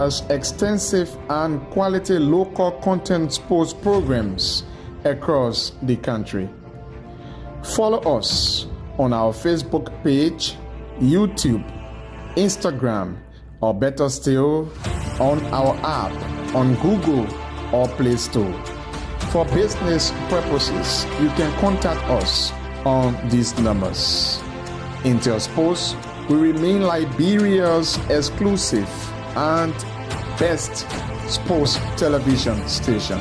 as extensive and quality local content sports programs across the country. Follow us on our Facebook page, YouTube, Instagram, or better still, on our app on Google or Play Store. For business purposes, you can contact us on these numbers. Intel Sports will remain Liberia's exclusive and best sports television station.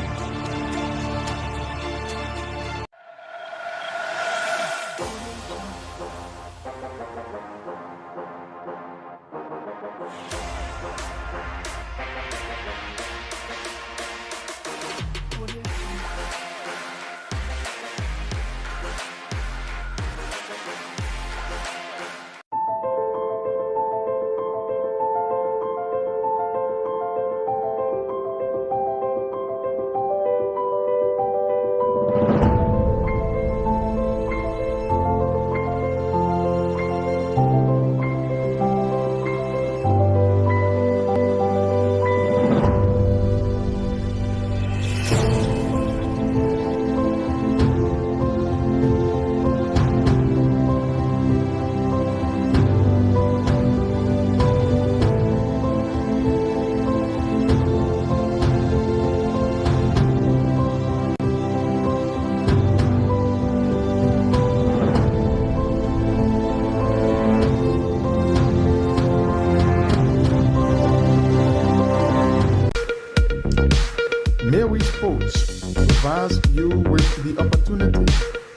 Mary Sports provides you with the opportunity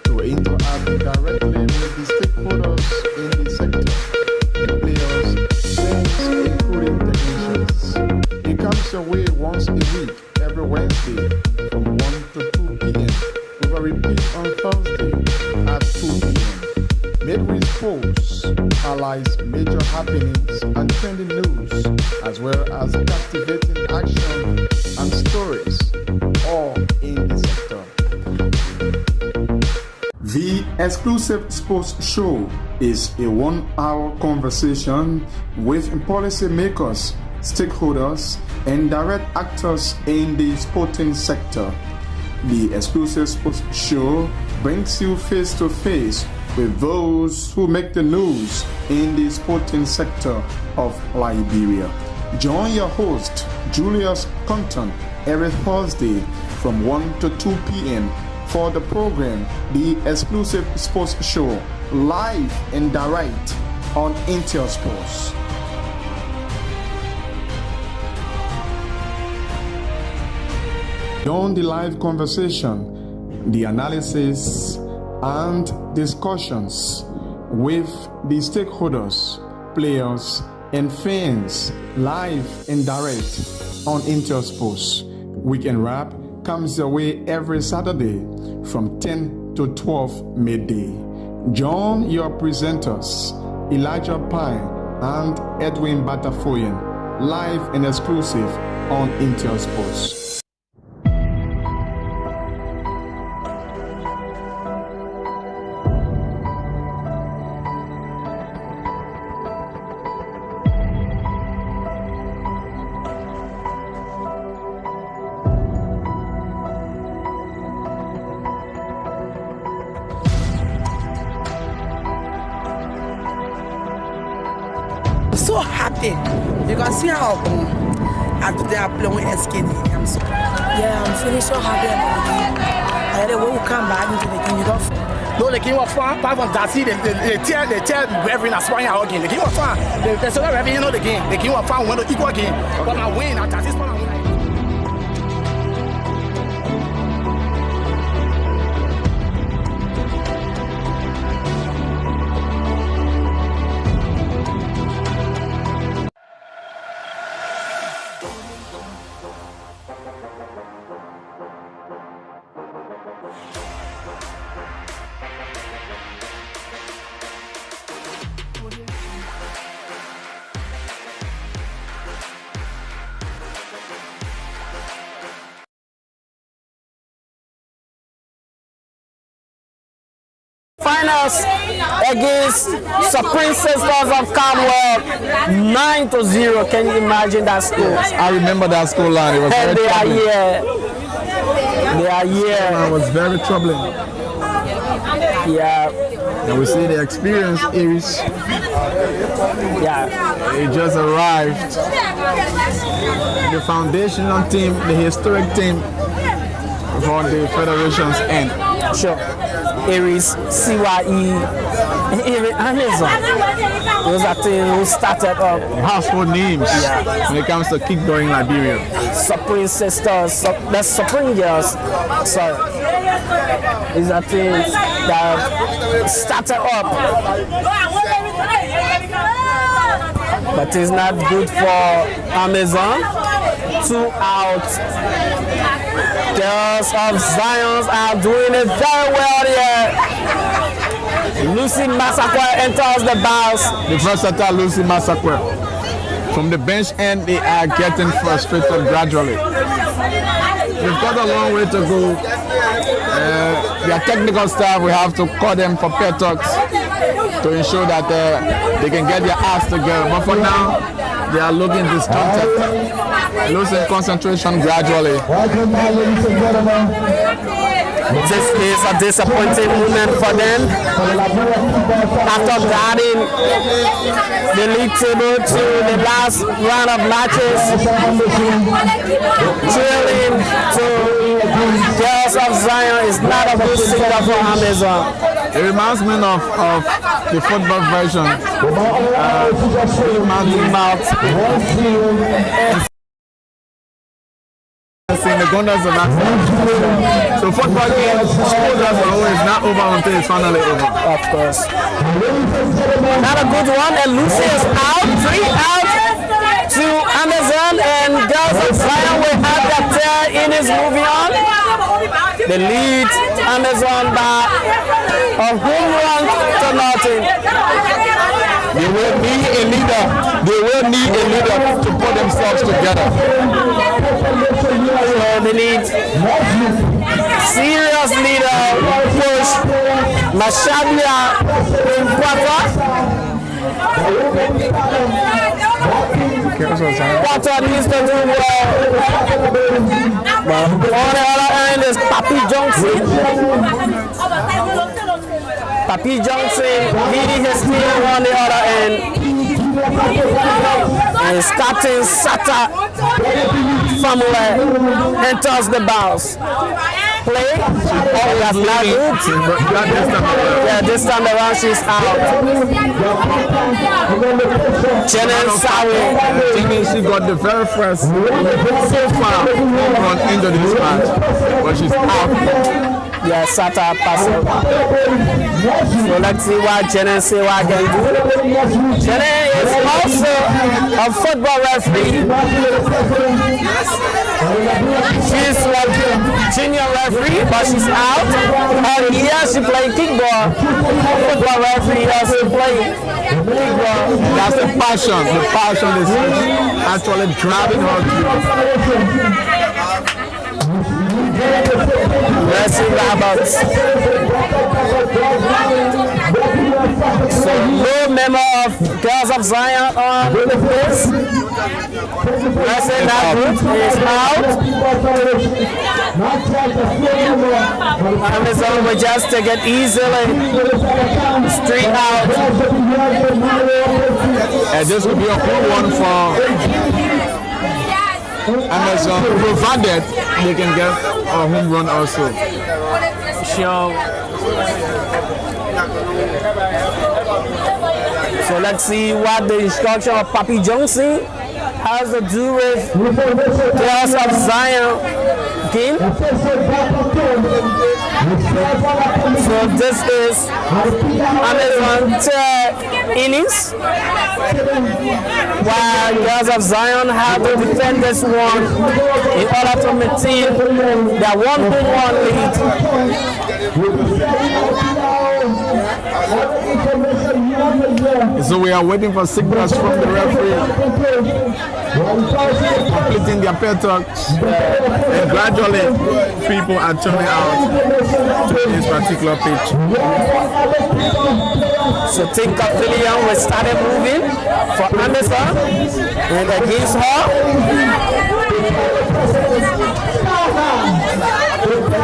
to interact directly with the stakeholders in the sector, the players, fans, including technicians. It comes your way once a week, every Wednesday from 1 to 2 p.m. with a repeat on Thursday at 2 p.m. Midway Sports highlights major happenings and trending news, as well as captivating action and stories, all in the sector. The exclusive sports show is a 1-hour conversation with policymakers, stakeholders, and direct actors in the sporting sector. The exclusive sports show brings you face to face with those who make the news in the sporting sector of Liberia. Join your host, Julius Compton, every Thursday from 1 to 2 p.m. for the program, The Exclusive Sports Show, live and direct on Intel Sports. During the live conversation, the analysis and discussions with the stakeholders, players, and fans, live and direct on Intel Sports. Weekend Wrap comes your way every Saturday from 10 to 12 midday. Join your presenters, Elijah Pine and Edwin Batafoyan, live and exclusive on Intel Sports. So happy. You can see how after they are playing SKD. I'm feeling so happy about the game. I really will come back into the game. No, the game was fun. Apart from that, see, they tell Reverend Aspire our game. The game was fun. They said Reverend, you know the game. The game was fun. We went to equal game. But I win at this point. finals against Supreme Sisters of Commonwealth, 9-0. Can you imagine that score? I remember that score line. It was And very they are troubling. here. They are here. It was very troubling. Yeah, And we see the experienced Aries. yeah. They just arrived. The foundational team, the historic team for the Federation's end. Sure. Aries, CYE, even Amazon. Those are teams who started up. Household names when it comes to kickball in Liberia. Supreme Sisters, the Supreme Girls. Sorry. These are teams that started up. But it's not good for Amazon. 2 out. Girls of Zion are doing it very well here. Lucy Massacre enters the box. The versatile Lucy Massacre. From the bench end, they are getting frustrated gradually. They've got a long way to go. Their technical staff, we have to call them for pet talks to ensure that they can get their ass together. But for now, they are looking distracted, losing concentration gradually. This is a disappointing moment for them. After guarding the league table to the last round of matches, trailing to Girls of Zion is not a good signal for Amazon. It reminds me of the football version. In the Gondas of Africa. So football games, schools as a whole, is not over until it's finally over. Of course. Not a good one, and Lucy is out, 3 out to Amazon, and Girls of Zion will have that their innings moving on. The lead Amazon by a home run to nothing. They will need a leader. They will need a leader to put themselves together. So they need serious leader push. Mashabia in Potter. Potter needs to do well. On the other end is Papi Johnson. Papi Johnson leading his team on the other end. And his captain Sata Famule enters the bounce. Play. Oh, that's not good. Yeah, this time around she's out. Jenen Sawi. She got the very first so far run into this match, but she's out. Yeah, Sata pass it. So let's see what Jenen Sawi can do. Jenen is also a football referee. She's like junior referee, but she's out. And here she playing kickball. Football referee also playing kickball. That's the passion. The passion is actually driving her through. Mercy Roberts. So no member of Girls of Zion on this. Mercy Roberts is out. Amazon will just take it easily. Straight out. And this will be a good one for Amazon, provided they can get a home run also. Sure. So let's see what the instruction of Papi Johnson has to do with Girls of Zion game. So this is Amazon third innings, while Girls of Zion have to defend this one in order to maintain their 1-1 lead. So we are waiting for signals from the referee, completing their pet talks, and gradually people are turning out to this particular pitch. So Tinka Filion will start moving for Anderson and against her.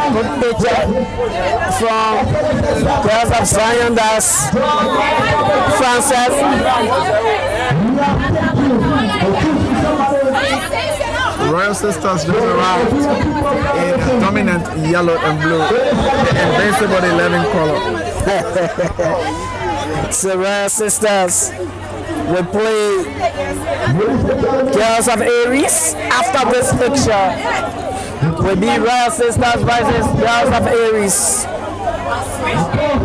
Good picture from Girls of Zion, that's Frances. Royal Sisters just arrived in dominant yellow and blue, the invincible 11 color. So Royal Sisters will play Girls of Aries after this picture. Will be Royal Sisters versus Girls of Aries.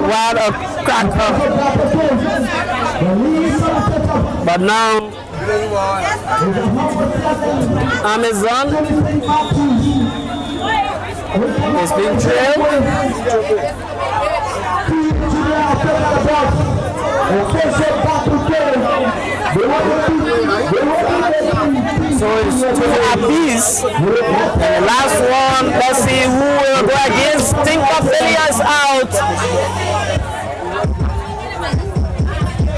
What a cracker. But now Amazon is being trailed. So it's 2 apiece. And the last one, let's see who will go against. Tinka Filia is out.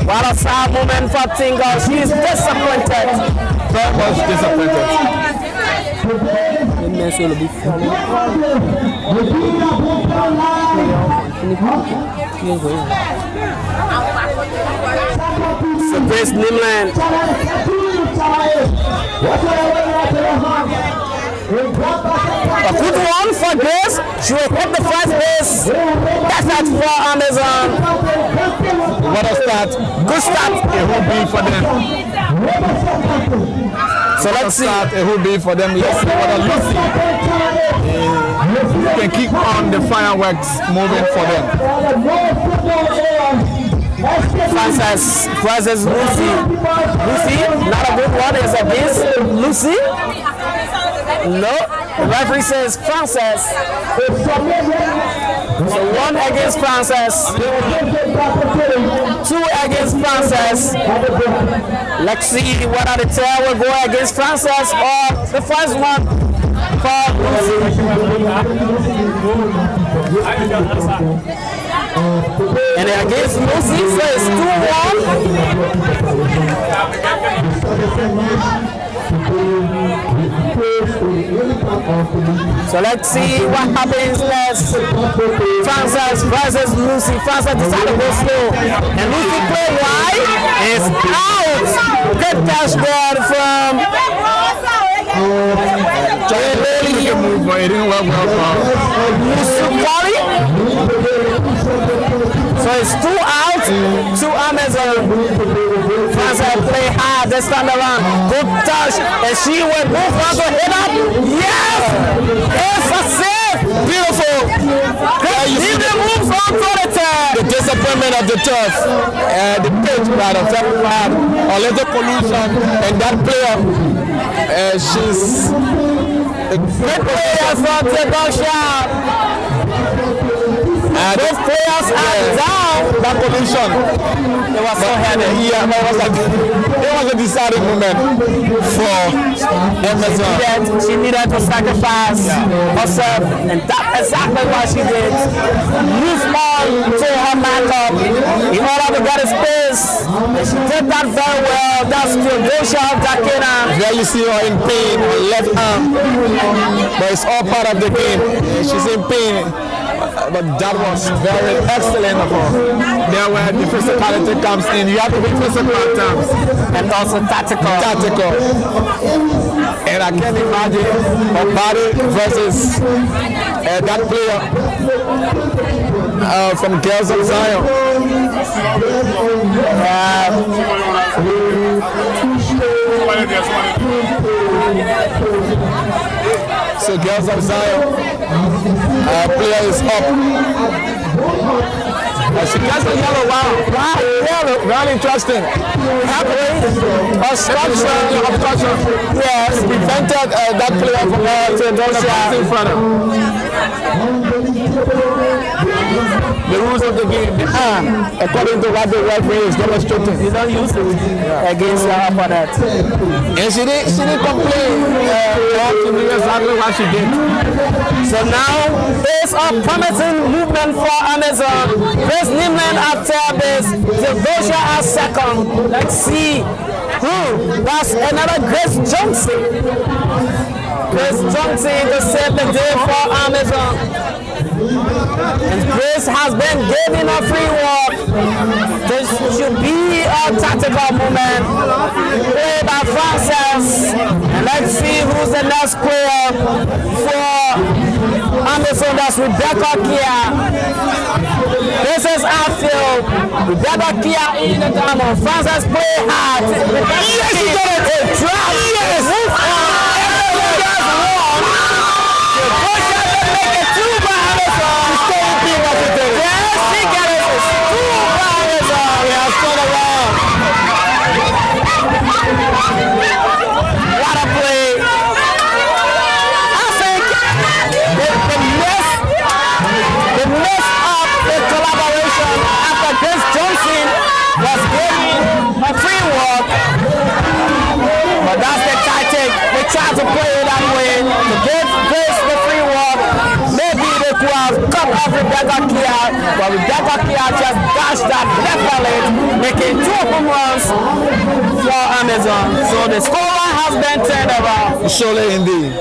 What a sad moment for Tinka. She is disappointed. Very much disappointed. So Grace Nimland. A good one for Grace. She will hit the first base. That's that for Amazon. What a start. Good start. It will be for them. So let's see. It will be for them. Let's see what a Lucy can keep on the fireworks moving for them. Frances versus Lucy. Lucy, not a good one. Is against Lucy. No, the referee says Frances. So 1 against Frances. 2 against Frances. Let's see what are the tail will go against Frances or the first one for Lucy. And against Lucy, so it's 2-1. So let's see what happens next. Frances versus Lucy. Frances decided to go slow. And Lucy play wide. It's out. Good touch there from Musupali. So it's 2 out, 2 Amazon. Frances play hard this time around. Good touch. And she will move on to hit up. Yes! It's a save. Beautiful. Even moves on to the turn. The disappointment of the turf, the pitch rather, a little pollution, and that player, she's a good player from the shot. Both players are down. That pollution. It was so heavy. Yeah, it was a deciding moment for Amazon. She needed to sacrifice herself, and that's exactly what she did. Move on to her matchup in order to get a space. And she did that very well. That's Theodosia Dakina. There you see her in pain, her left arm. But it's all part of the game. She's in pain. But that was very excellent of her. There where the physicality comes in. You have to be physical at times. And also tactical. And I can't imagine her body versus that player from Girls of Zion. So Girls of Zion player is up. She gets the yellow. Wow, yellow. Very interesting. Happily, obstruction. Yes, prevented that player from to in front of. the rules of the game according to what the referee is demonstrating. You don't use it against your opponent. And she didn't complain. She knew exactly what she did. So now there's a promising movement for Amazon. Chris Nimland after this, Theodosia as second. Let's see who. That's another Grace Johnson. Grace Johnson to save the day for Amazon. And Grace has been given a free walk. This should be a tactical movement played by Frances. And let's see who's the next player for Amazon. That's Rebecca Kia. This is outfield. Rebecca Kia in the diamond. Frances play hard. Yes, she got it. A drop. Yes. What a play! I think the mess of the collaboration after Grace Johnson was given a free walk, but that's the tactic. They try to play it that way to give Grace the free walk. Maybe they could have cut off Rebecca Kia, but Rebecca Kia just dashed that left pallet, making 2 home runs for Amazon. So the scorer has been turned around. Surely indeed.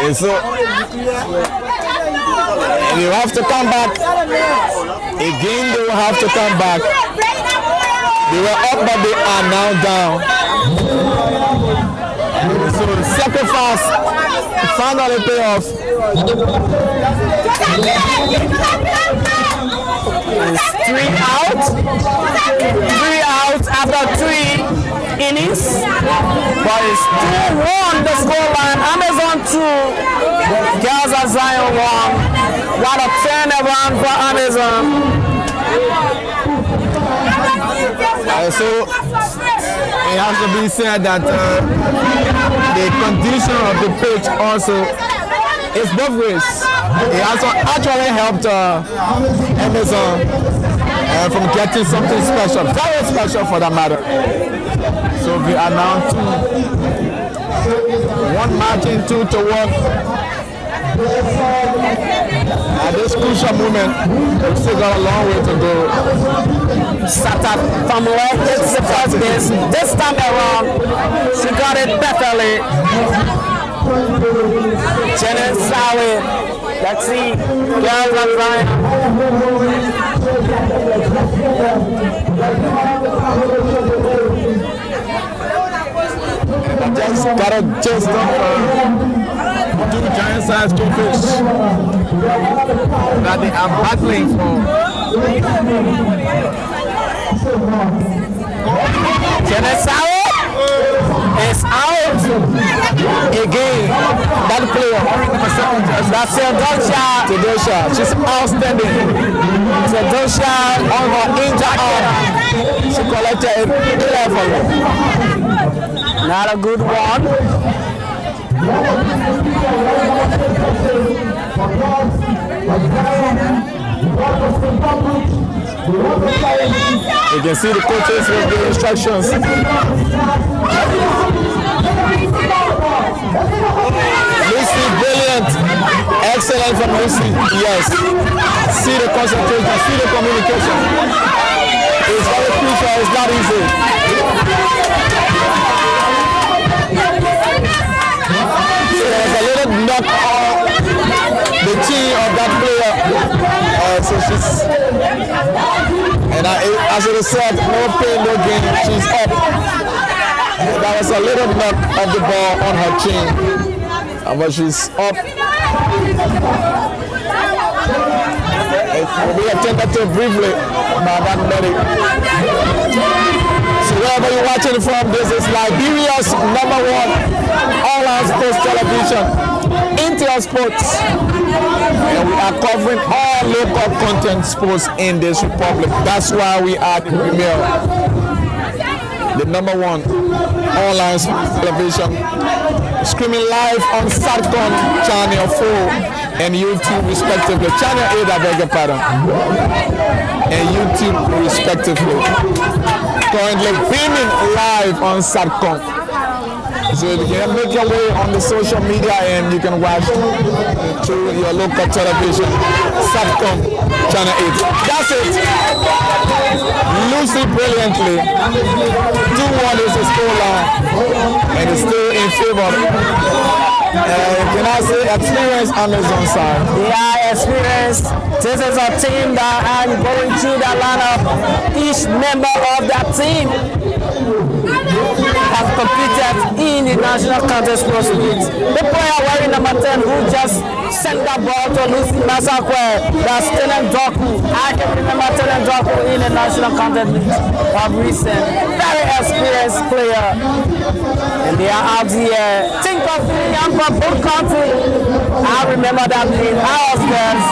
And so you have to come back. Again, they will have to come back. They were up, but they are now down. So the sacrifice finally pay off. It's 3 out. 3 out after 3 innings. But it's 2-1 the scoreline. Amazon 2. Girls of Zion 1. What a turnaround for Amazon. So it has to be said that the condition of the pitch also is both ways. It also actually helped Amazon from getting something special, very special for that matter. So we are now 1 margin 2-1. At this crucial moment, we've still got a long way to go. Sata Famula hits the first base. This time around, she got it perfectly. Janet Sawi. Let's see. Girls are trying. Just got a just two giant-sized goldfish that they are battling for. Genesawa is out again. That player, that's Theodosia. She's outstanding. Theodosia on her injured arm. She collected it carefully. Not a good one. You can see the coaches with the instructions. Lucy, brilliant. Excellent from Lucy. Yes. See the concentration, see the communication. It's very crucial, it's not easy. So there's a little knock on the chin of that player. So she's, and as it is said, no pain, no gain, she's up. That was a little knock of the ball on her chin, but she's up. It will be attended to briefly by that medic. So wherever you're watching from, this is Liberia's #1 online sports television, Intel Sports. And we are covering all local content sports in this republic. That's why we are the premier. the #1 online television, streaming live on Satcom Channel 4 and YouTube respectively. Channel 8, I beg your pardon, and YouTube respectively. Currently beaming live on Satcom. So you can make your way on the social media and you can watch through your local television, Satcom Channel 8. That's it. Lucy brilliantly. 2-1 is the scoreline and it's still in favor. Can I say experienced Amazon side? Yeah, experienced. This is a team that are going through the lineup. Each member of that team has competed in the National Counter Sports League. The player wearing number 10 who just sent that ball to Lucy Masakwe, that's Tenen Doku. I can remember Tenen Doku in the National Counter League of recent. Very experienced player. And they are out here. Think of me, I'm from Boot Country. I remember that being our girls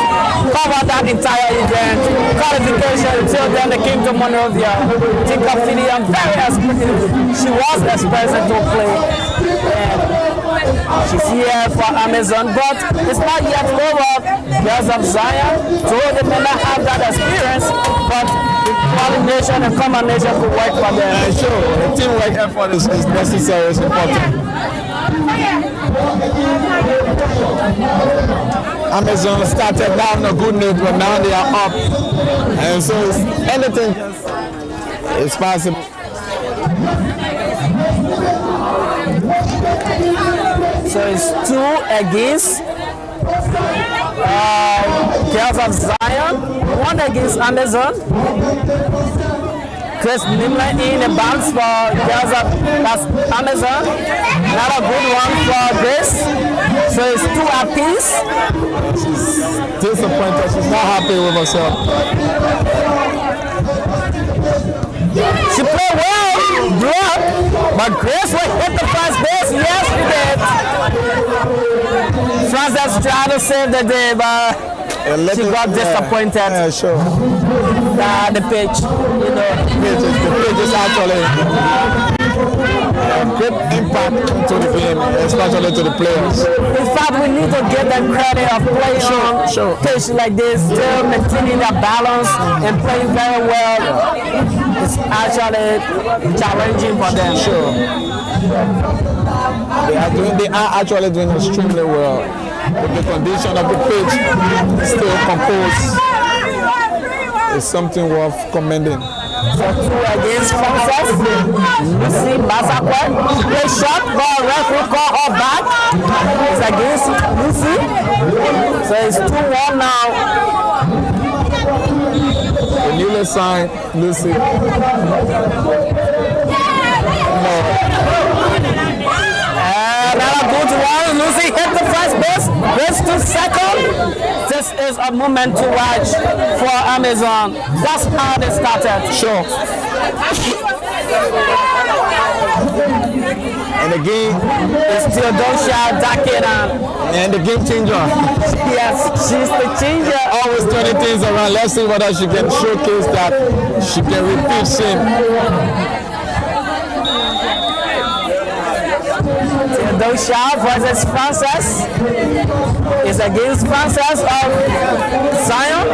covered that entire event. Qualification until then they came to Monrovia. Think of me, I'm very experienced. She was experienced to play. And she's here for Amazon, but it's not yet over. Girls of Zion, so they may not have that experience, but the coordination and combination could work for them. Sure, the teamwork effort is necessary, it's important. Amazon started down a good note, but now they are up, and so anything is possible. So it's 2 against Girls of Zion, 1 against Amazon. Chris Nimler in the bounce for Girls of Amazon. Another good one for Grace. So it's 2 apiece. She's disappointed. She's not happy with herself. She played well, block, but Grace will hit the first base. Yes, she did. Frances tried to save the day, but she got disappointed. Yeah, sure. The pitch, you know. The pitch is actually a great impact to the game, especially to the players. In fact, we need to give them credit of playing on pitch like this, still maintaining their balance and playing very well. It's actually challenging for them. Sure. They are actually doing extremely well. With the condition of the pitch still composed. It's something worth commending. So 2 against Frances. Lucy Masakwe. They shot, but referee call her back. It's against Lucy. So it's 2-1 now. The newly signed Lucy. Another good one. Lucy hit the first base. Race to second. This is a moment to watch for Amazon. That's how they started. Sure. And the game is Theodosia Dakinan. And the game changer. Yes, she's the changer. Always turning things around. Let's see whether she can showcase that she can repeat same. Theodosia versus Frances is against Frances of Zion.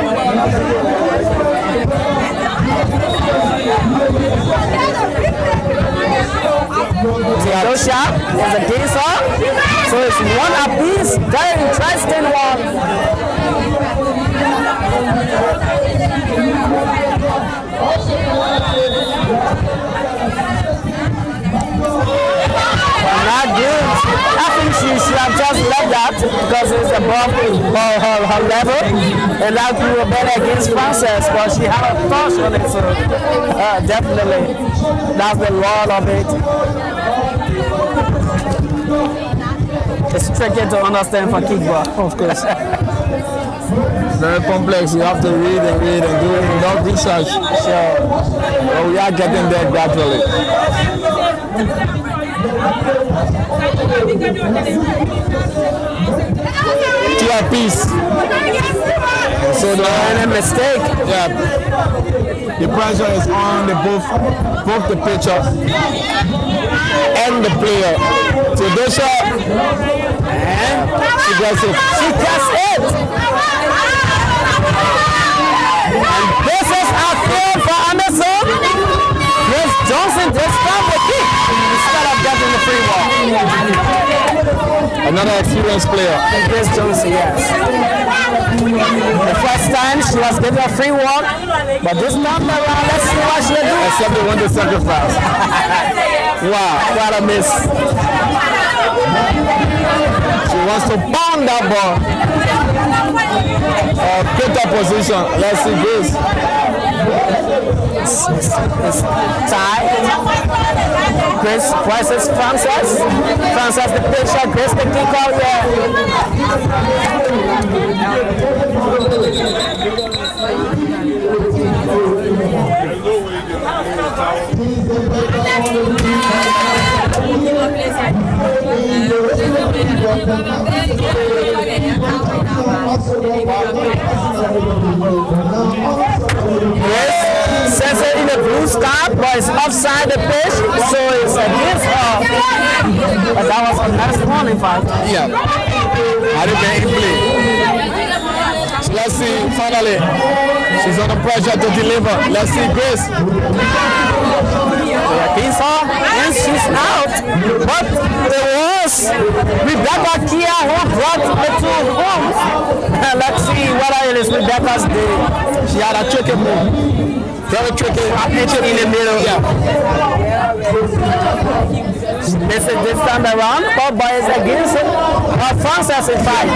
Theodosia is against her. So it's 1 apiece. Very interesting one. Not good. I think she should have just left that because it's above her level. And that we were better against Frances, but she had a touch on it. So definitely, that's the role of it. It's tricky to understand for kickball. Of course. Very complex. You have to read and do enough research. Sure. But we are getting there gradually. 2 apiece. So And a mistake. yeah, the pressure is on both the pitcher and the player. Theodosia, she gets it. She gets it. And this is a field for Anderson. Chris Johnson just found the kick instead of getting the free ball. Another experienced player. Chris Johnson, yes. The first time she was given a free walk, but this time around, let's see what she'll do. Except they want to sacrifice. Wow, what a miss. She wants to pound that ball. Put that position. Let's see this. It's tied. Chris versus Frances. Frances the pitcher, Chris the kicker, yeah. Chris sets it in the blue scarf, but it's offside the pitch, so it's against her. But that was a nice one, in fact. Yeah. Had it been in play. So let's see, finally, she's under pressure to deliver. Let's see Grace. He's on, and she's out. But it was Rebecca Kia who brought the two homes. Let's see whether it is Rebecca's day. She had a tricky move. Very tricky. In the middle. Yeah. This time around, but boys against it. Frances in fight.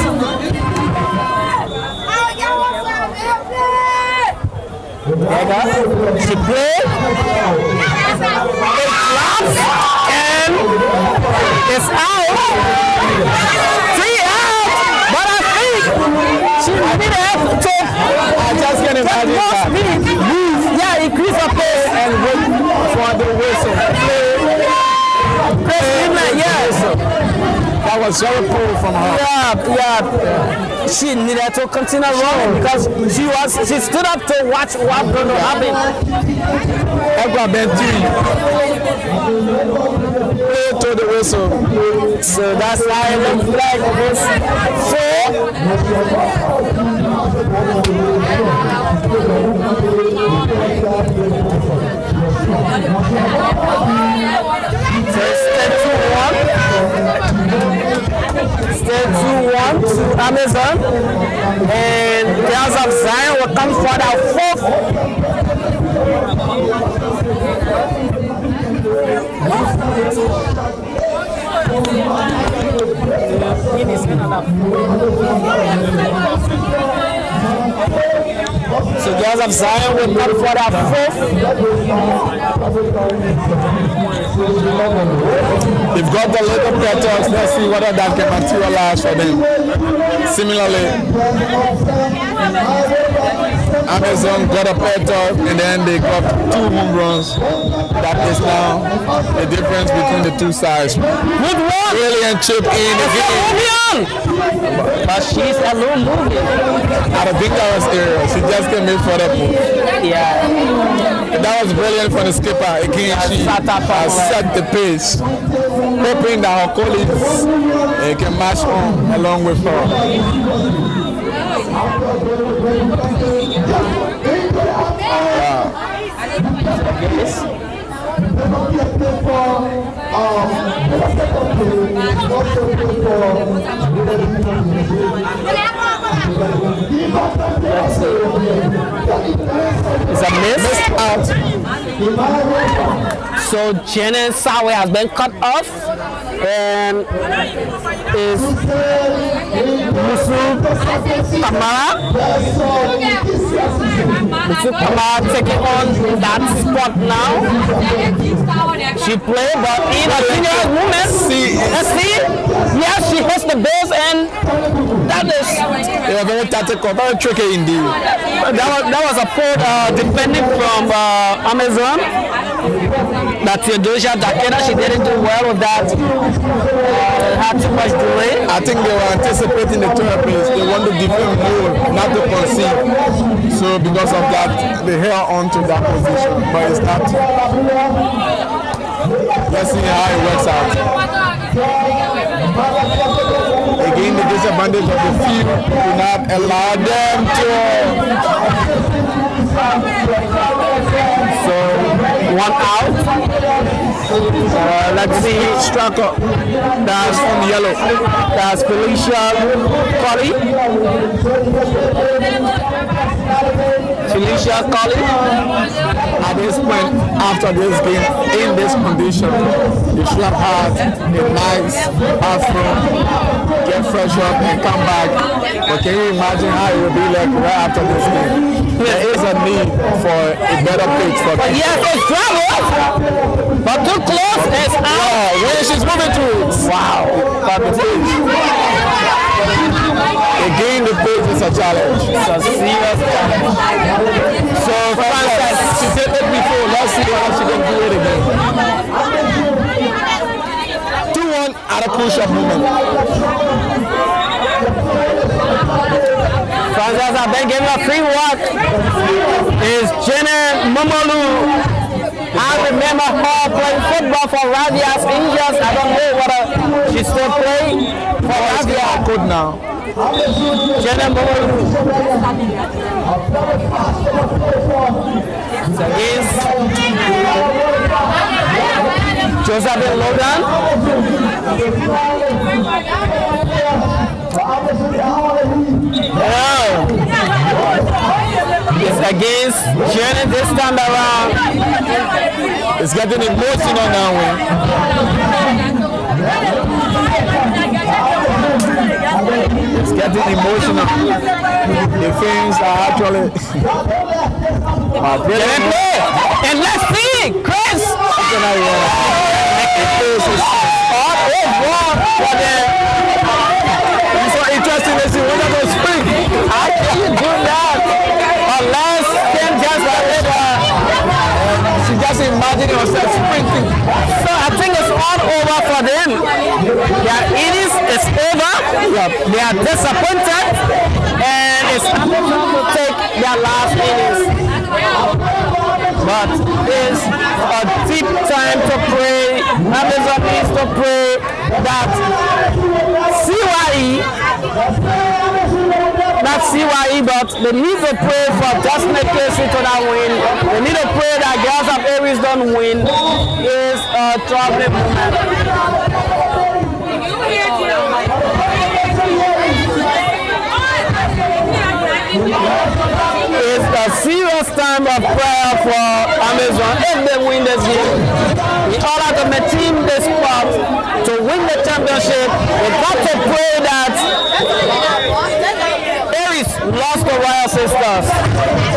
She played. It drops and it's out. 3 out. But I think she needed to just get imagine that. move. Yeah, increase her pace And wait for the whistle. That was very poor from her. Yeah. She needed to continue running because she stood up to watch what's going to happen. Egwa Benti. Play to the whistle. So that's how it looks like. It's 4. So it's 2-1. Still 2-1 to Amazon. And Girls of Zion will come for their 4th. So Girls of Zion will come for their 4th. They've got the little petals. Let's see whether that can materialize for them. Similarly, Amazon got a petal and then they got 2 home runs. That is now the difference between the two sides. Good one. Brilliant chip in the game. But she's alone moving. I don't think that was area. She just came in for the move. Yeah. That was brilliant for the skipper. Again, she has set the pace, hoping that her colleagues can match on along with her. It's a miss out. So Jenny Sawe has been cut off and is Musu Kamara. Musu Kamara taking on that spot now. She played, but in a continuous movement. Let's see. Yes, she hits the base and that is very tactical, very tricky indeed. That was a poor defending from Amazon. That Theodosia Dakeda, she didn't do well with that. Had too much delay. I think they were anticipating the third place. They want to defend more, not to concede. So because of that, they held on to that position. But it's not. Let's see how it works out. Again, the disadvantage of the field do not allow them to. So 1 out. Let's see, Strucker. That's on yellow. That's Felicia Colley. Felicia Colley. At this point, after this game, in this condition, you should have had a nice bathroom, get fresh up and come back. But can you imagine how it will be like right after this game? There is a need for a better pitch for people. Yes, it's travel. But too close, it's out. Wow, when she's moving to it. Wow. But the pitch. Again, the pitch is a challenge. It's a serious challenge. So, Frances, she did it before. Let's see whether she can do it again. 2-1 at a push-up moment. Frances, I've been giving a free walk. Is Jenna Momolu. I remember her playing football for Radias Angels. I don't know whether she's still playing for Radias. Good now. Jenna Momolu. It's against Josephine Logan. It's against Jenny this time around. It's getting emotional now. It's getting emotional. The fans are actually. And let's see, Chris. It's so interesting to see when they go spring. How can you do that? Unless Ken just She just imagining herself sprinting. So I think it's all over for them. Their innings is over. They are disappointed, and it's time to take their last innings. But it's a deep time to pray. Amazon needs to pray that CYE, not CYE, but they need to pray for Destiny Casey to not win. They need to pray that Girls of Aries don't win. Is a troubling moment. It's a serious time of prayer for Amazon if they win this game. We all have to team this spot to win the championship. We got to pray that Aries lost to Royal Sisters.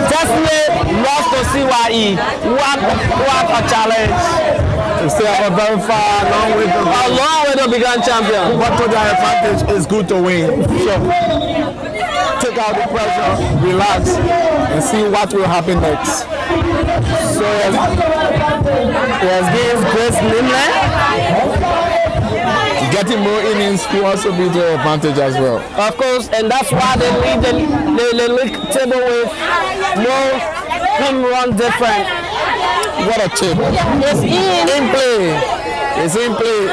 Destiny lost to CYE. What a challenge. We still have a very long way to become champion. But to their advantage, it's good to win. So, take out the pressure, relax, and see what will happen next. So yes, games Grace Limland. Getting more innings will also be to their advantage as well. Of course, and that's why they lead the league table with no home run difference. What a chip. It's in play. It's in play.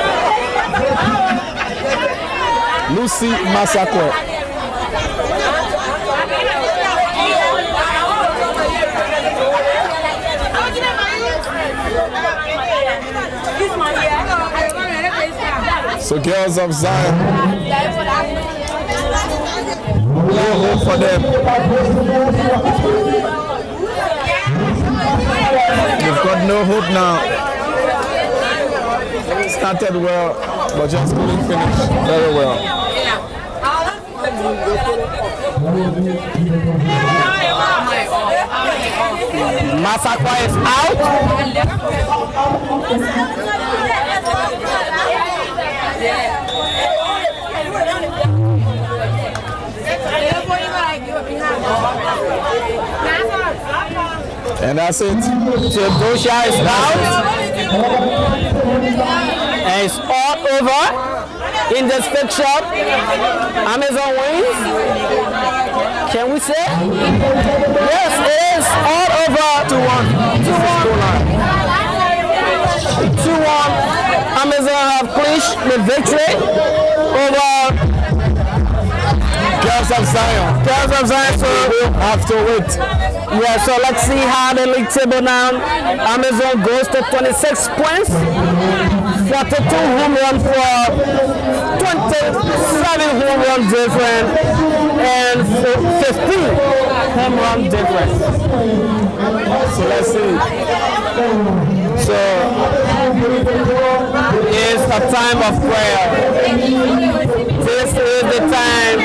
Lucy Masakwe. So Girls of Zion, no hope for them. They've got no hope now. Started well, but just couldn't finish very well. Masakwa is out. And that's it. Theodosia is out. And it's all over. in this fixture. Amazon wins. Can we say? Yes, it is all over. 2-1. Amazon have clinched the victory over Girls of Zion. So Have to wait. yeah, so let's see how the league table now. Amazon goes to 26 points, 42 home run for 27 home run difference, and 15 home run difference. So let's see. So it's a time of prayer. This is the time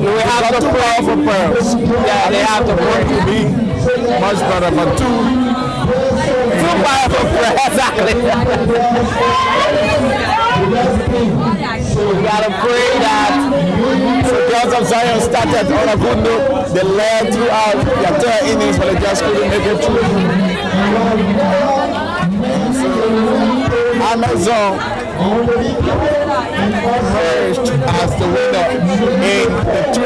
we have to pray for prayers. Yeah, they have to pray to be Much better, but two. too powerful prayer. Exactly. We gotta pray that So Girls of Zion started on a good note. They led throughout their 3rd innings, but they just couldn't make it through. Amazon emerged as the winner in the 3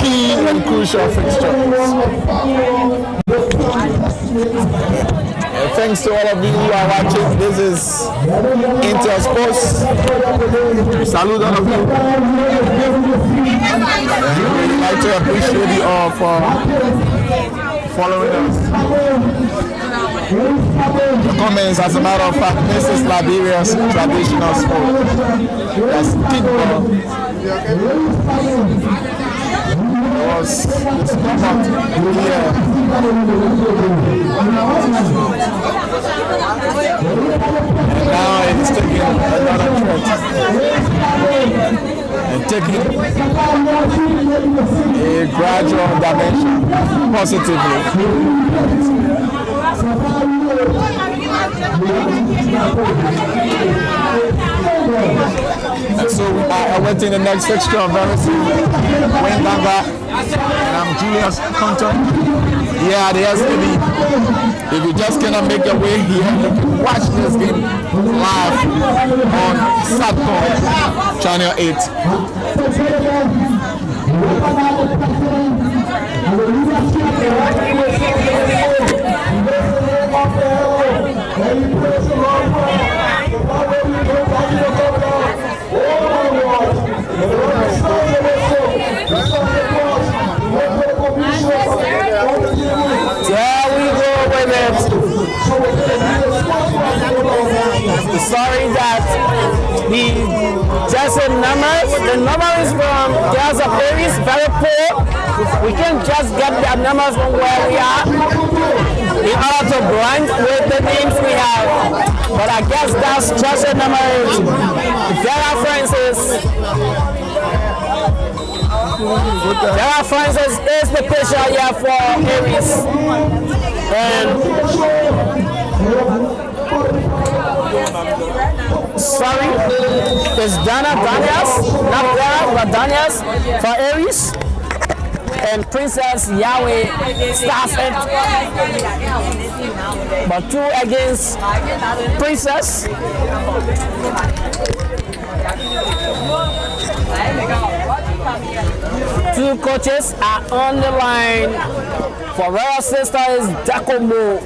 key and crucial fixtures. Thanks to all of you who are watching. This is Intel Sports. Salute all of you. We'd like to appreciate you all for following us. The comments, as a matter of fact, this is Liberia's traditional sport. That's kickball. Was discovered here. And now it's taking another threat and taking a gradual dimension positively. And so we are awaiting the next fixture very soon. Wayne Ganga and I'm Julius Compton. Yeah, the STV. If you just cannot make your way here, you can watch this game live on Satcom Channel 8. there we go with it. Sorry that the number is from Girls of Aries, very poor. We can't just get their numbers from where we are in order to blind with the names we have. But I guess that's just a number. Vera Francis. Vera Francis is the pitcher here for Aries. And sorry, it's Daniels, not Vera, but Daniels for Aries. And Princess Yahweh starts it. But 2 against Princess. Two coaches are on the line. For Royal Sisters, Dakomo,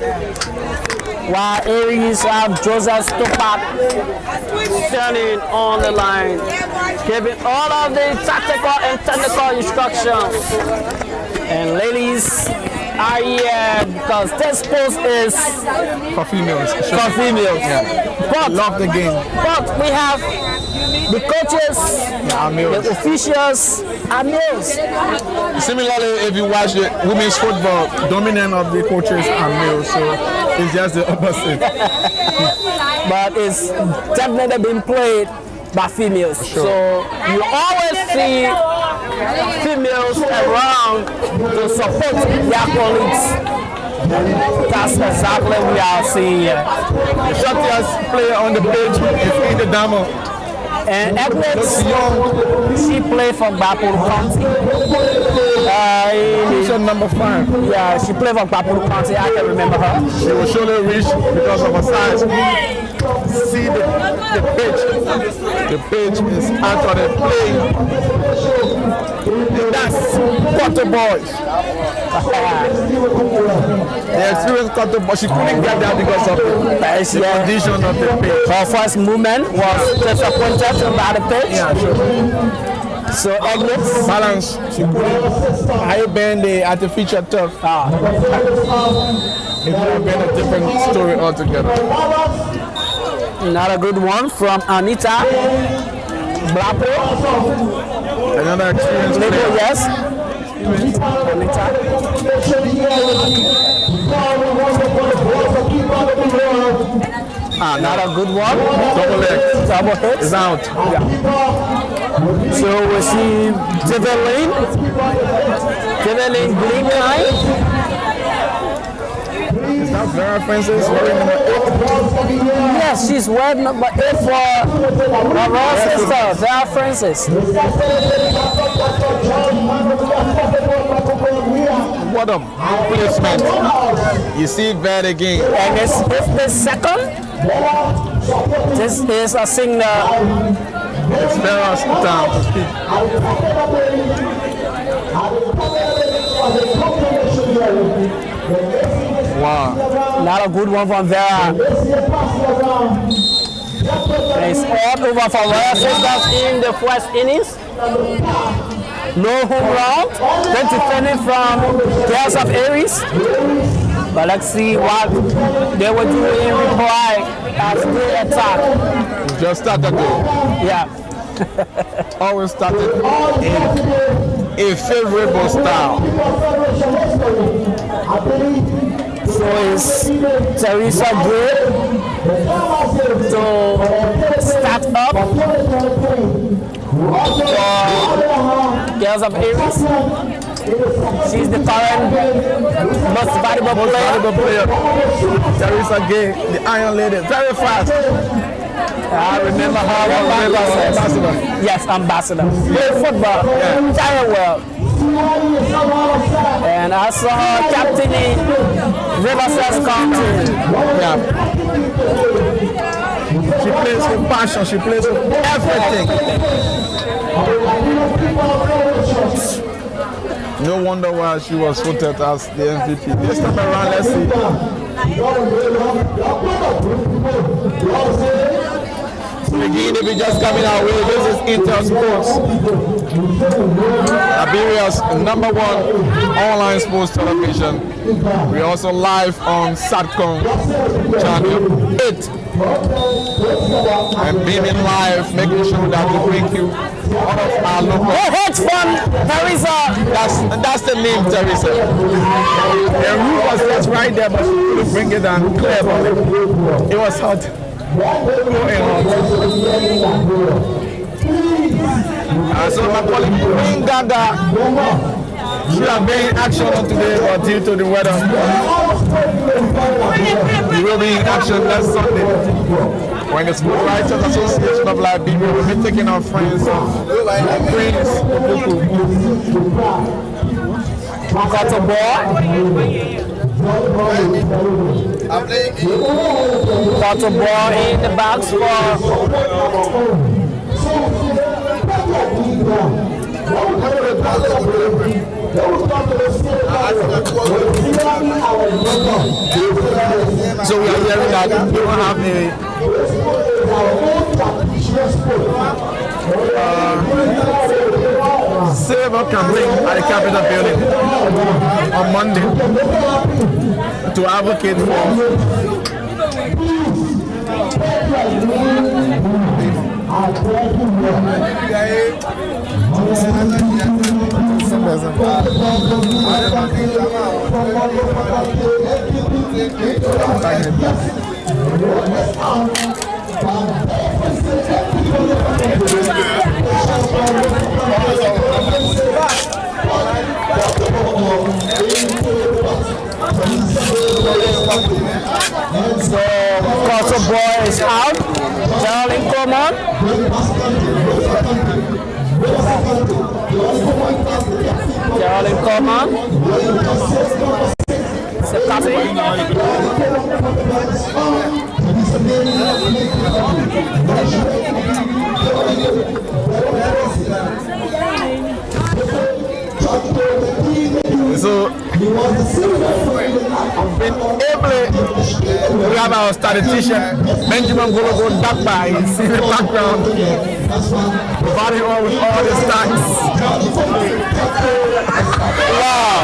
while Aries have Joseph Stopak standing on the line, giving all of the tactical and technical instructions. And ladies are here because this post is For females. for females. But Love the game. but we have the coaches, Are males. the officials are males. Similarly, if you watch the women's football, dominant of the coaches are males, so it's just the opposite. But it's definitely been played by females. So you always see females around to support their colleagues. That's exactly what we are seeing here. The shortest player on the pitch is in the Damo. And Agnes, she played for Bapuru County. Position number 5. Yeah, she played for Bapuru County. I can remember her. She will surely reach because of her size. See the pitch. The pitch is actually playing. That's Quarter Boys. The experienced Quarter Boys. She couldn't get that because of the condition of the pitch. Her first movement was disappointed by the pitch. Yeah, sure. So Agnes Balance. She couldn't. I bend the artificial turf. It would have been a different story altogether. Another good one from Anita Blapo. Another experienced player. Yes. Anita. Another good one. Double leg. Double hit. Is out. Yeah. So we see Develin Green Line. Is that Vera Francis wearing number 8? Yes, she's wearing number 8 for her Royal sister, Vera Francis. What a placement. You see that again. And it's the second. This is a signal. It's Vera's time to speak. Wow. Not a good one from Vera. It's all over for Royal Sisters in the first innings. No home run. Then defending from Girls of Aries. But let's see what they will do in reply as they attack. Just started though. Yeah. Always started in a favorable style. So it's Teresa Gray to start up for Girls of Aries. She's the current most valuable player. Teresa Gay, the Iron Lady, very fast. I remember her from Ambassador. Yes, Ambassador. Played football very well. And I saw her captaining Riverside County. Yeah. She plays with passion, she plays with everything. No wonder why she was voted as the MVP. This time around, let's see. Again, if we just coming our way, this is Intel Sports. Liberia's #1 online sports television. We're also live on Satcom channel 8. And beaming live, making sure that we bring you all of our local. Hit from Teresa. That's the name, Teresa. The roof was just right there, but she couldn't bring it down clear about it. It was hot. So my colleague Queen Gaga should have been in action on today, but due to the weather, we will be in action next Sunday when the Sports Writers Association of Liberia will be taking our friends of Queens. Got a ball. Got a ball in the box for So we are hearing that we don't have a silver campaign at the Capitol building on Monday to advocate for So Castle Boy is out. Darling Coleman Colin Coleman. C'est parti. So we have our statistician Benjamin Gologo Dakba. You see the background, providing all with all the stats. Wow,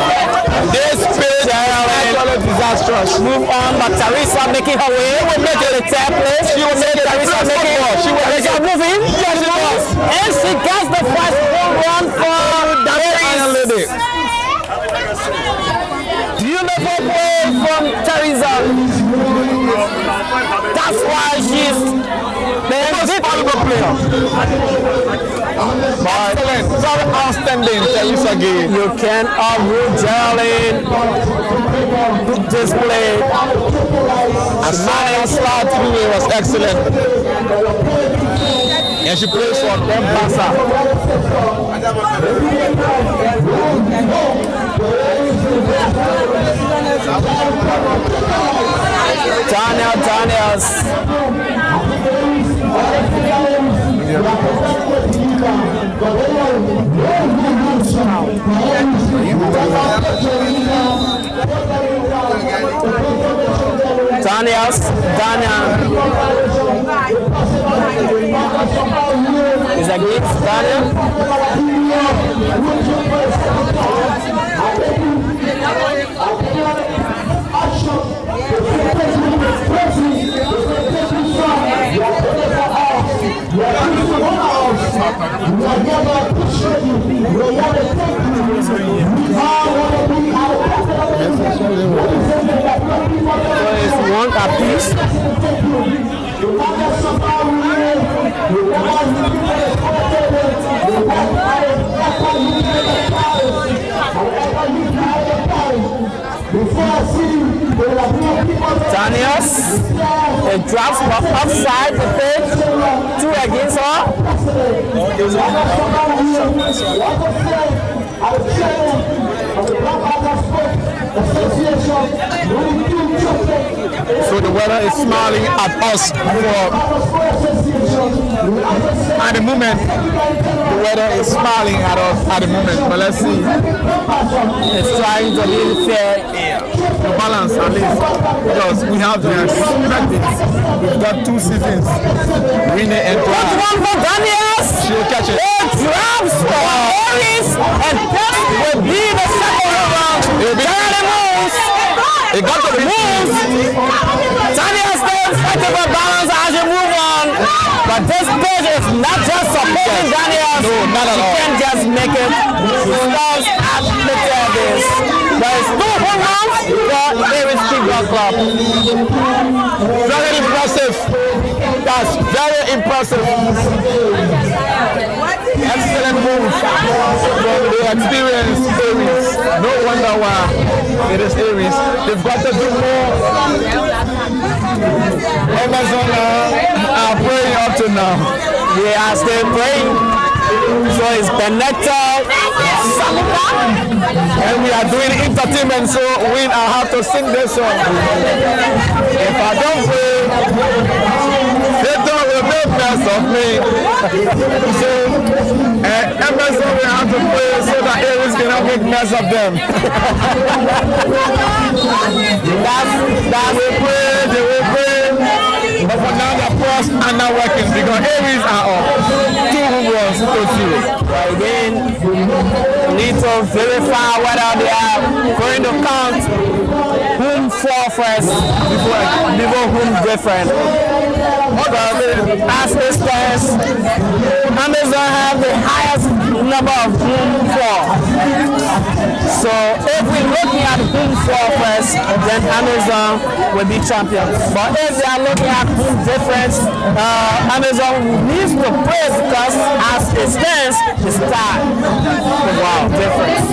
this pitch is disastrous. Move on, but Teresa making her way. She will make it a third place. She will make Teresa making it. She will make it moving. Yes, she was. And she gets the first home run for the Iron Lady. Beautiful play from Teresa. That's why she's the valuable player. Excellent, very outstanding Teresa game. You can overrule Geraldine. Good display. Asana slide through it was excellent. And she plays for Dembasa. Daniels. Daniel. Is that good, Daniel? So it's one apiece. Daniels, it drops offside the pitch, 2 against her. So the weather is smiling at us at the moment. The weather is smiling at us at the moment, but let's see. It's trying to be fair. The balance at least, because we have to respect it. We've got 2 seasons, winning and dry. One for Daniels. She'll catch it. It drops for Aries, and that will be the second round. Jeremy moves. It got to be moves. Daniels stays fighting for balance as you move on. But this page is not just supporting Daniels. No, not at all. She can't just make it. She stops at the service. There is 2 home runs for Aries Football Club. Very impressive. That's very impressive. Excellent move from the experienced Aries. No wonder why it is Aries. They've got to do more. Amazon are praying up to now. They are still praying. So it's Benetta Samuka. And we are doing entertainment, so I have to sing this song. If I don't pray, Satan will make mess of me. So Amazon will have to pray so that Aries cannot make mess of them. They will pray. But for now, the pros are not working because Aries are up. 2 home runs to 0. But again, we need to verify whether they are going to count whom 4 first before whom different. As it stands, Amazon have the highest number of whom 4. So if we're looking at whom 4 first, then Amazon will be champions. But if they are looking at whom difference, Amazon needs to play because as it stands, it's tied. Wow, difference.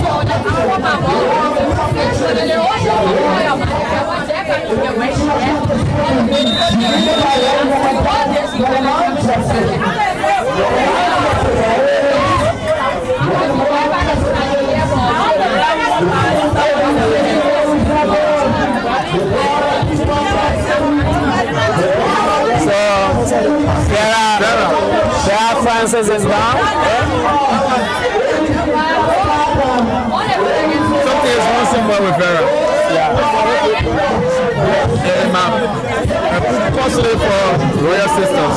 Sarah Francis is down. Something is wrong somewhere with Vera. Possibly for Royal Sisters.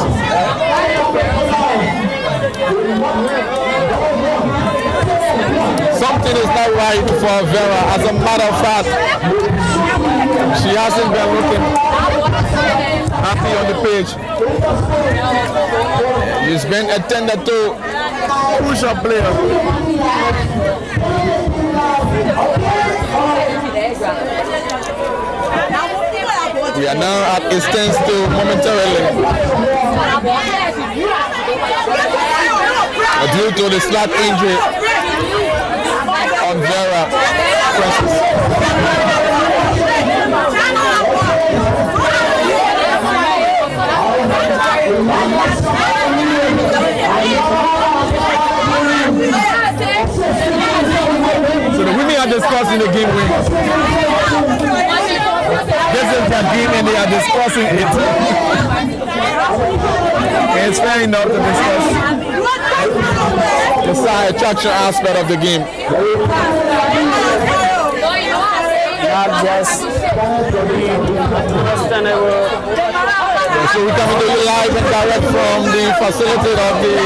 Something is not right for Vera. As a matter of fact, she hasn't been looking happy on the pitch. She's been attended to crucial player. We are now at a standstill momentarily due to the slight injury on Vera Francis. So the women are discussing the game win. This is their game and they are discussing it. It's fair enough to discuss the side attraction aspect of the game. Not just understandable. So we come to you live and direct from the facility of the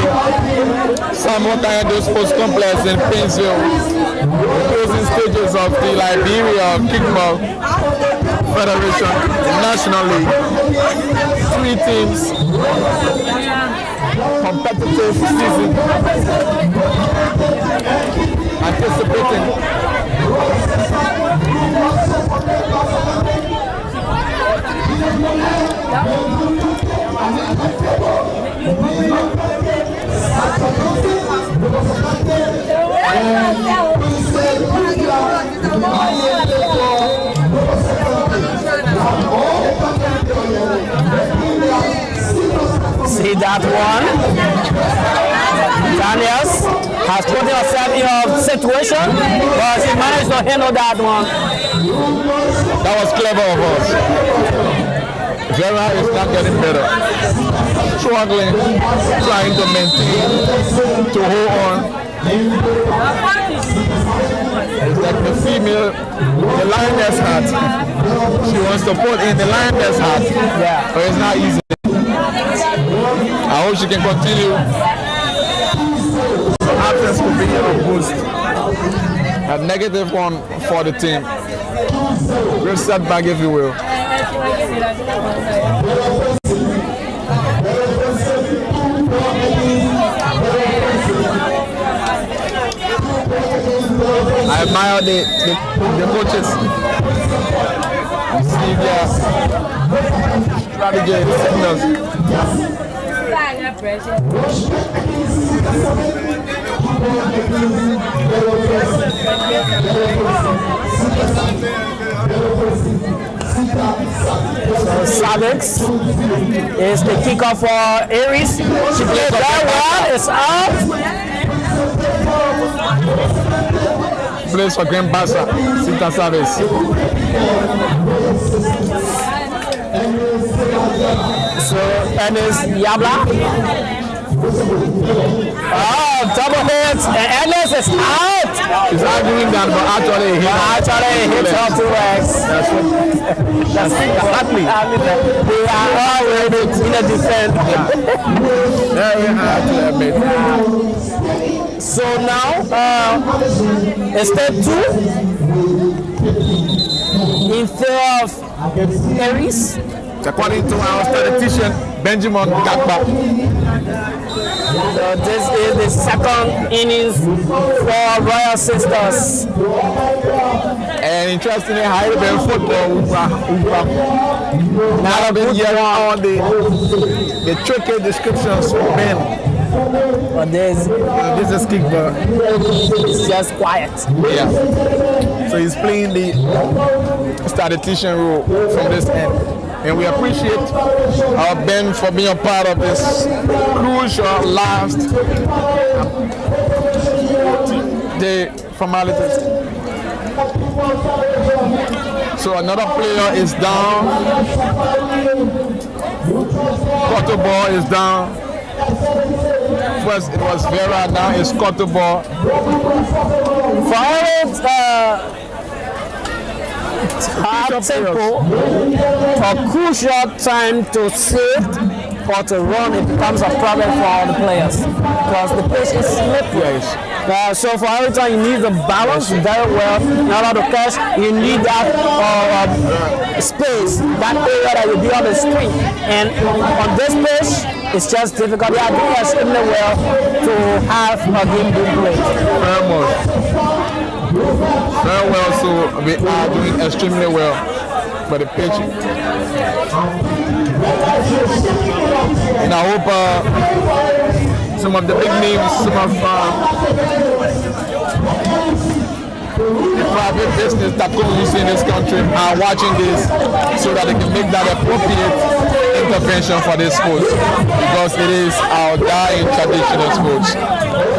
Samuel Kayode Sports Complex in Painesville. The closing stages of the Liberia Kickball Federation National League. 3 teams, competitive season, anticipating. See that one? Daniels has put herself in a situation, but she managed to handle that one. That was clever of us. Vera is not getting better. Struggling, trying to maintain, to hold on. It's like the female, the lioness heart. She wants to put in the lioness heart, but it's not easy. I hope she can continue. Absence could be a boost. A negative one for the team. Great setback, if you will. I admire the coaches. See their strategy and signals. Savix is the kicker for Aries. She played very well. It's out. Plays for Grand Bassa, Sita Savix. So, and it's Yabla. Oh, double hits, and Ellis is out. She's arguing that, but actually he hits her 2x. That's exactly. They are all ready in the defense. Very hard to admit. So now, it's step 2 in favor of Aries. According to our statistician, Benjamin Gakba. So this is the second innings for Royal Sisters. And interestingly, high level football. Now I've been hearing all the tricky descriptions from Ben. But this is kickball. It's just quiet. Yeah. So he's playing the statistician role from this end. And we appreciate Ben for being a part of this crucial last day formalities. So another player is down. Quarter ball is down. First it was Vera, now it's quarter ball. For it, hard tempo, a crucial time to save or to run, it becomes a problem for all the players because the pitch is slippery. So for every time you need the balance very well in order to catch, you need that space, that area that will be on the screen. And on this pitch, it's just difficult. They are doing extremely well to have a game being played. Very well, so we are doing extremely well for the pitch. And I hope some of the big names, some of the private business that comes in this country are watching this so that they can make that appropriate intervention for this sport because it is our dying traditional sports.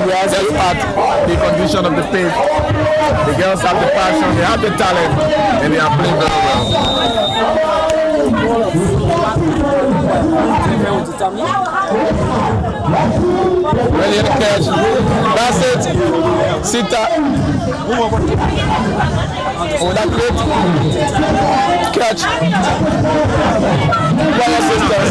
Yes, that's part the condition of the pitch. The girls have the passion, they have the talent, and they are playing very well. Ready to catch. That's it. Sita. Oh, that great catch. Brother sisters.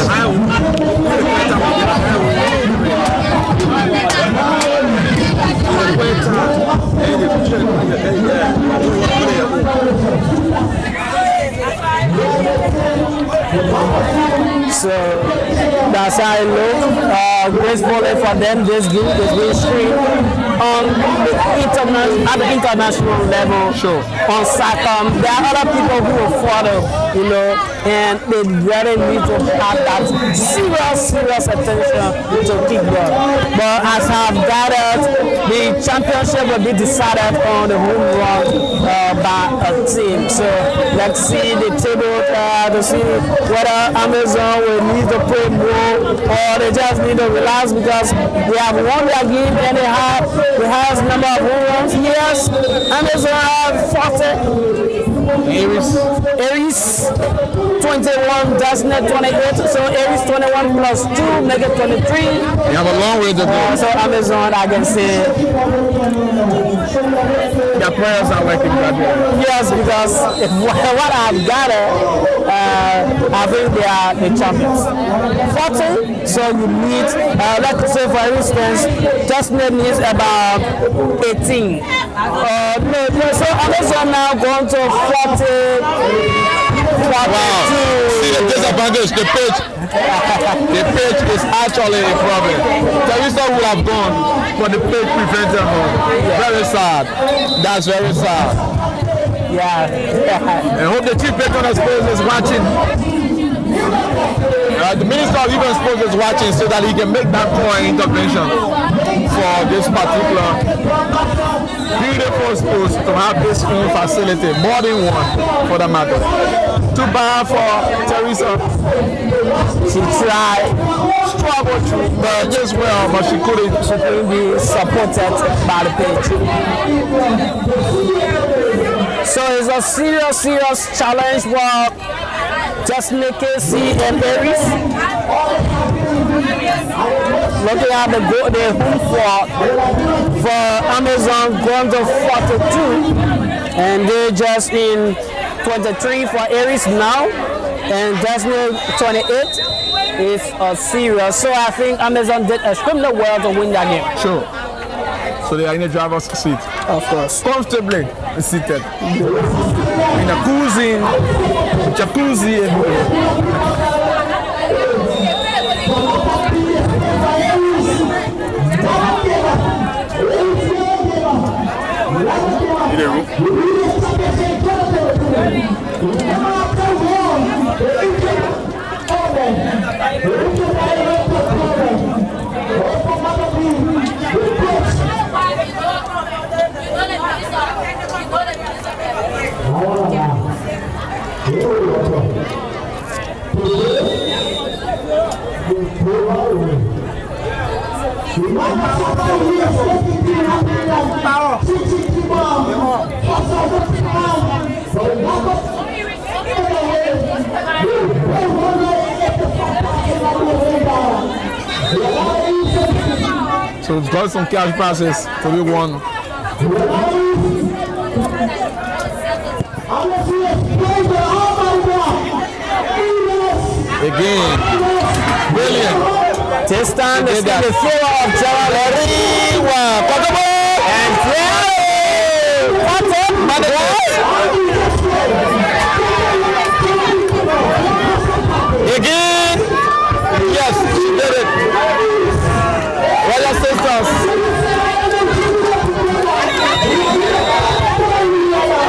So that's how it looks. Gracefully for them, this game is being streamed on at the international level. Sure. On SACOM, there are other people who will follow, and they really need to have that serious attention to kickball. But as I've gathered, the championship will be decided on the home run by a team. So let's see the table to see whether Amazon will need to play more or they just need to relax because they have won their game and they have the highest number of home runs. Yes, Amazon have 40. Aries 21, Desnet 28. So Aries 21 plus 2 make it 23. You have a long way to go. So Amazon, I can say. Their players are working gradually. Yes, because what I've gathered, I think they are the champions. 40, so you need, let's say for instance, Desnet needs about 18. So Amazon now going to 40. Wow. See the disadvantage, the pitch. The pitch is actually a problem. Teresa would have gone, but the pitch prevented her. Very sad. That's very sad. Yeah. I hope the chief patron of sports is watching. The Minister of Even Sports is watching so that he can make that poor intervention for this particular beautiful sports to have this own facility, more than one for the matter. Too bad for Teresa. She tried, struggled through, but just well, but she couldn't be supported by the pitch. So it's a serious challenge for Desnet KC and Aries. Looking at the home for Amazon going to 42, and they're just in 23 for Aries now, and Desnet 28 is a serious. So I think Amazon did extremely well to win that game. Sure. So they are in the driver's seat. Of course. Comfortably seated. In a jacuzzi. So we've got some cash prizes to be won. Again, brilliant. This time they see the floor of Jalariwa. And what's up, mother guys? Again, yes, she did it. Royal Sisters.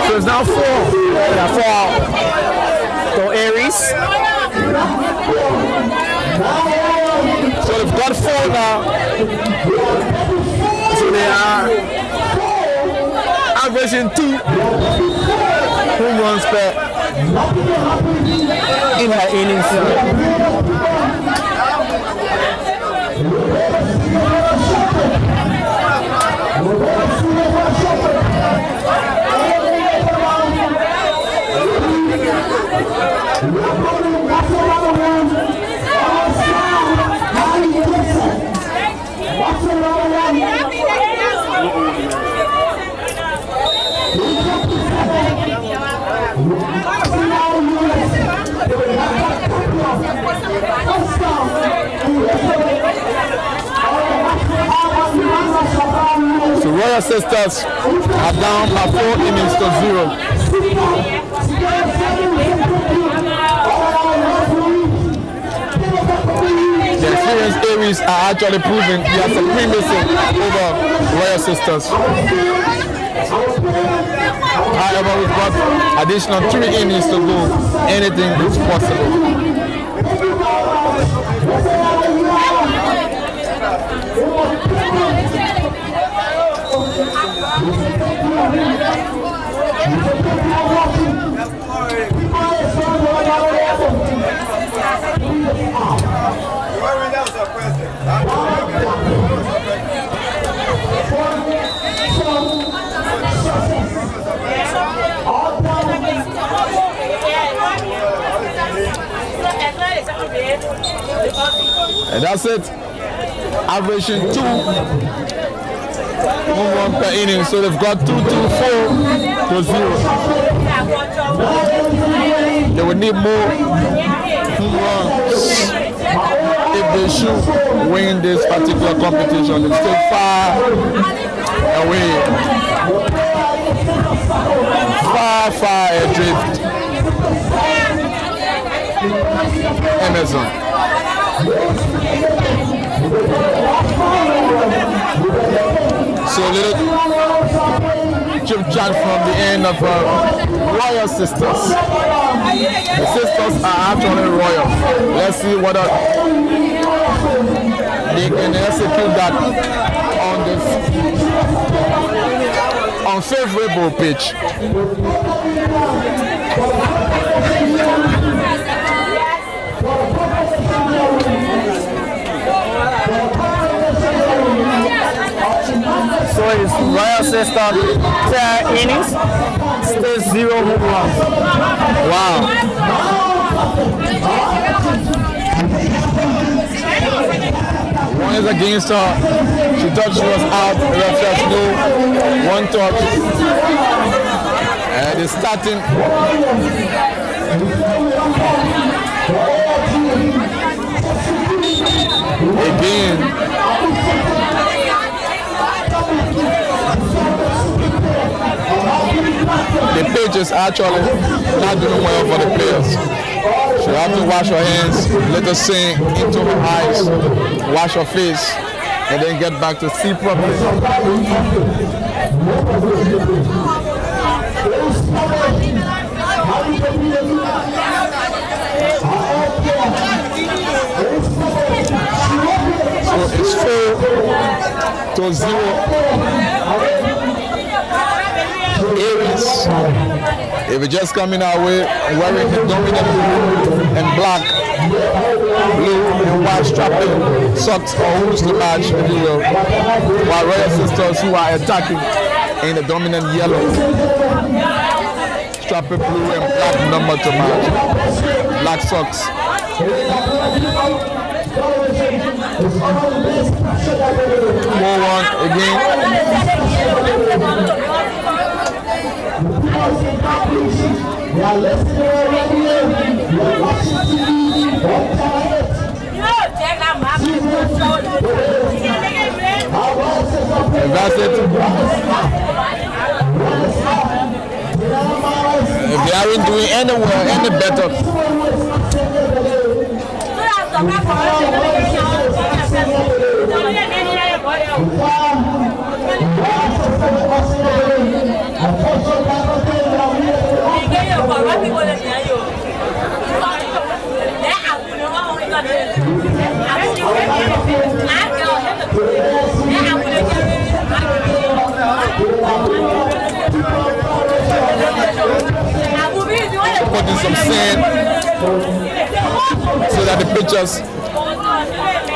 So it's now 4. Yeah, for Aries. So they've got 4 now. So they are averaging 2 home runs per In her innings. So Royal Sisters are down by 4 innings to 0. The experienced Aries are actually proving their supremacy over Royal Sisters. However, we've got additional 3 innings to go. Anything is possible. And that's it. Averaging 2 home run per inning. So they've got 2 to 4 to 0. They will need more home runs if they should win this particular competition. They're still far away. Far adrift. Amazon. So a little chip chat from the end of Royal Sisters. The sisters are actually royal. Let's see whether they can execute that on this unfavorable pitch. So it's Royal Sister 10 innings, still 0 home runs. Wow. One is against her. She thought she was out. The referee no. 1 touch. And it's starting. Again. The pitch is actually not doing well for the players. She have to wash her hands, let her sink into her eyes, wash her face, and then get back to see properly. So it's 4 to 0. Aries, if it's just coming our way, wearing the dominant blue and black, blue and white strapping socks or hoops to match, if you will, while Royal Sisters who are attacking in the dominant yellow, strapping blue and black number to match, black socks. 4-1 again. And that's it. If they aren't doing anywhere any better. Putting some sand so that the pitchers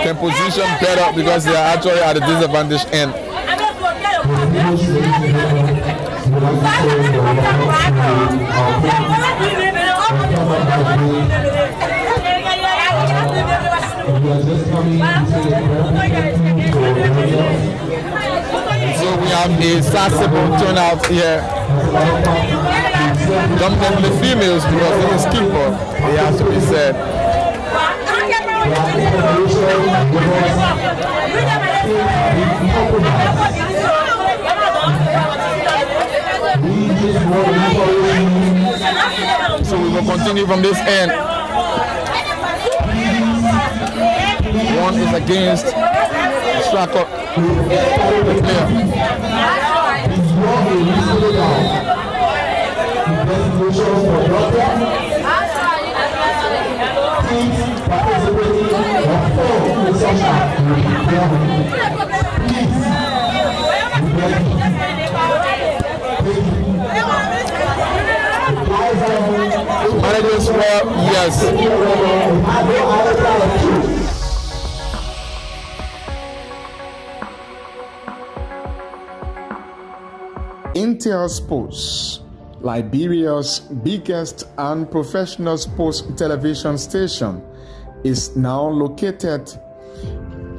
can position better because they are actually at a disadvantage end. So we have a sizable turnout here. Dominantly females because it is keeper, it has to be said. So we will continue from this end. One is against Striker. Managers were, yes. Intel Sports, Liberia's biggest and professional sports television station, is now located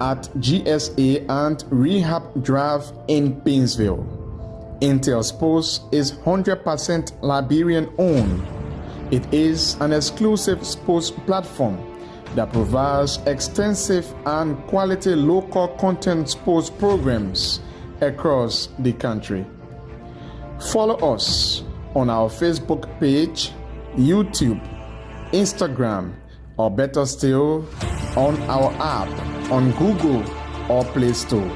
at GSA and Rehab Drive in Painesville. Intel Sports is 100% Liberian owned. It is an exclusive sports platform that provides extensive and quality local content sports programs across the country. Follow us on our Facebook page, YouTube, Instagram, or better still, on our app on Google or Play Store.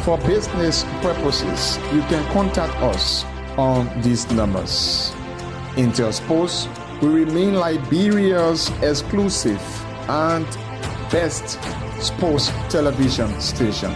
For business purposes, you can contact us on these numbers. Intel Sports will remain Liberia's exclusive and best sports television station.